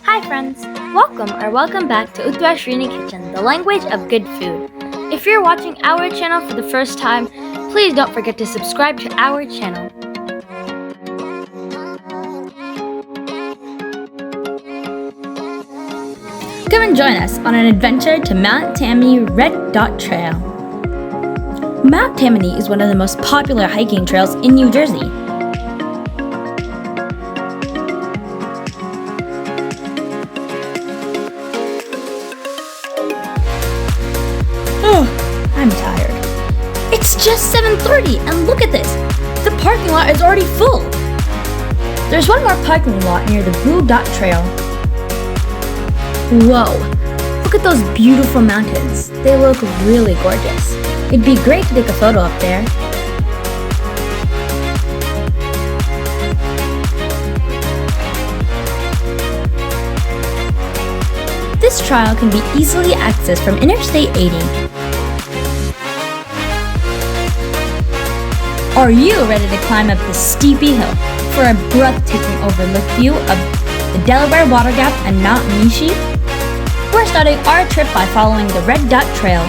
Hi friends! Welcome back to Uttwashrini Kitchen, the language of good food. If you're watching our channel for the first time, please don't forget to subscribe to our channel. Come and join us on an adventure to Mt Tammany Red Trail. Mt Tammany is one of the most popular hiking trails in New Jersey. I'm tired. It's just 7:30 and look at this! The parking lot is already full! There's one more parking lot near the Blue Dot Trail. Whoa! Look at those beautiful mountains. They look really gorgeous. It'd be great to take a photo up there. This trail can be easily accessed from Interstate 80. Are you ready to climb up this steepy hill for a breathtaking overlook view of the Delaware Water Gap and Mount Minsi? We're starting our trip by following the Red Dot Trail.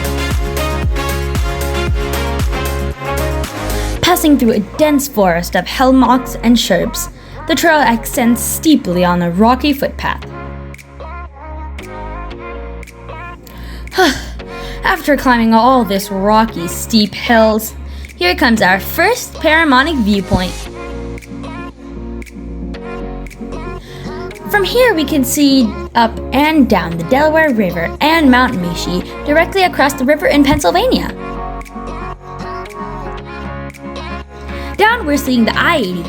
Passing through a dense forest of hemlocks and shrubs, the trail extends steeply on a rocky footpath. After climbing all this rocky, steep hills, here comes our first panoramic viewpoint. From here we can see up and down the Delaware River and Mount Minsi directly across the river in Pennsylvania. Down we're seeing the I-80.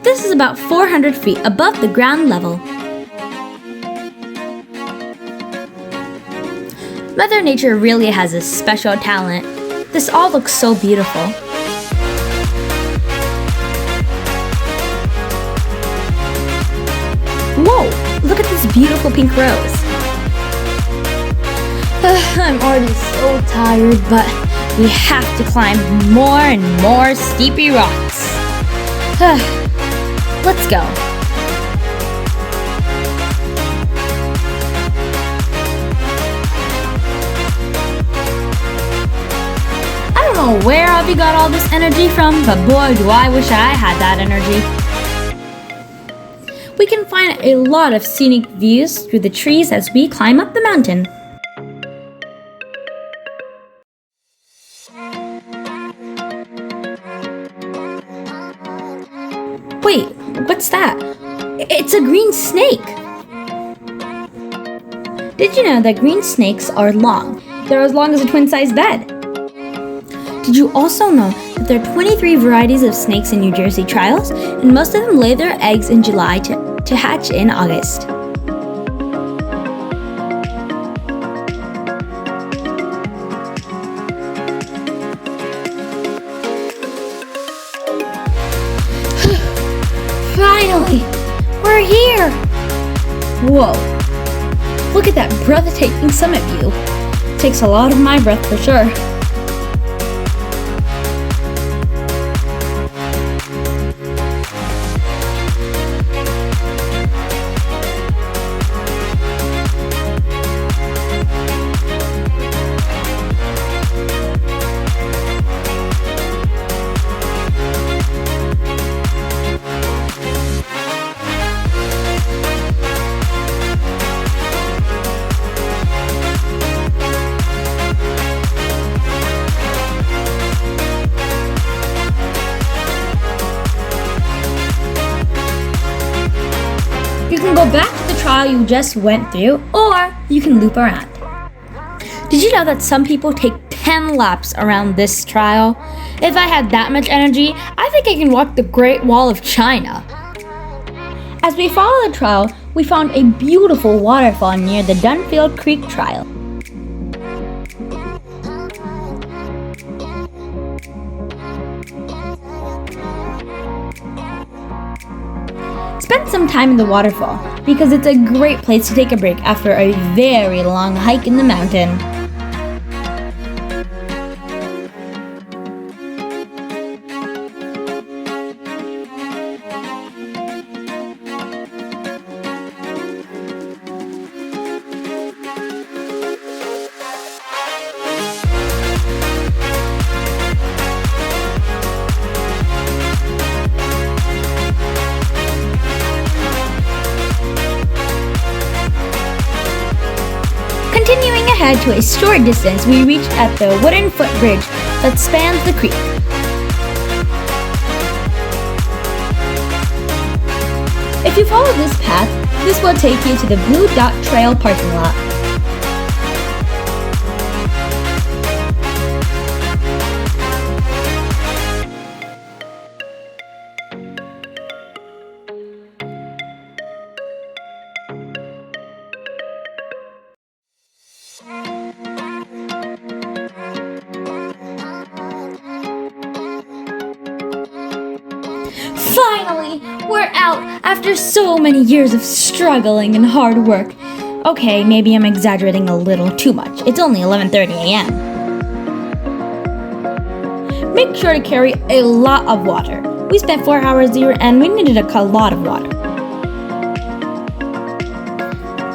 This is about 400 feet above the ground level. Mother Nature really has a special talent. This all looks so beautiful. Whoa! Look at this beautiful pink rose. I'm already so tired, but we have to climb more and more steepy rocks. Let's go. I don't know where Abby got all this energy from, but boy do I wish I had that energy. We can find a lot of scenic views through the trees as we climb up the mountain. Wait, what's that? It's a green snake! Did you know that green snakes are long? They're as long as a twin-sized bed. Did you also know that there are 23 varieties of snakes in New Jersey trials, and most of them lay their eggs in July to hatch in August? Finally! We're here! Whoa! Look at that breathtaking summit view. Takes a lot of my breath for sure. You can go back to the trail you just went through, or you can loop around. Did you know that some people take 10 laps around this trail? If I had that much energy, I think I can walk the Great Wall of China. As we follow the trail, we found a beautiful waterfall near the Dunfield Creek Trail. Spend some time in the waterfall because it's a great place to take a break after a very long hike in the mountain. ahead to a short distance, we reached at the wooden footbridge that spans the creek. If you follow this path, this will take you to the Blue Dot Trail parking lot. Finally, we're out after so many years of struggling and hard work. Okay, maybe I'm exaggerating a little too much. It's only 11:30 a.m. Make sure to carry a lot of water. We spent 4 hours here and we needed a lot of water.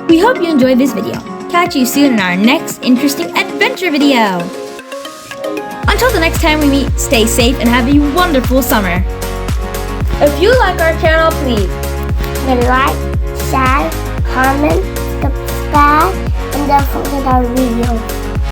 We hope you enjoyed this video. Catch you soon in our next interesting adventure video. Until the next time we meet, stay safe and have a wonderful summer. If you like our channel, please like, share, comment, subscribe, and don't forget our video.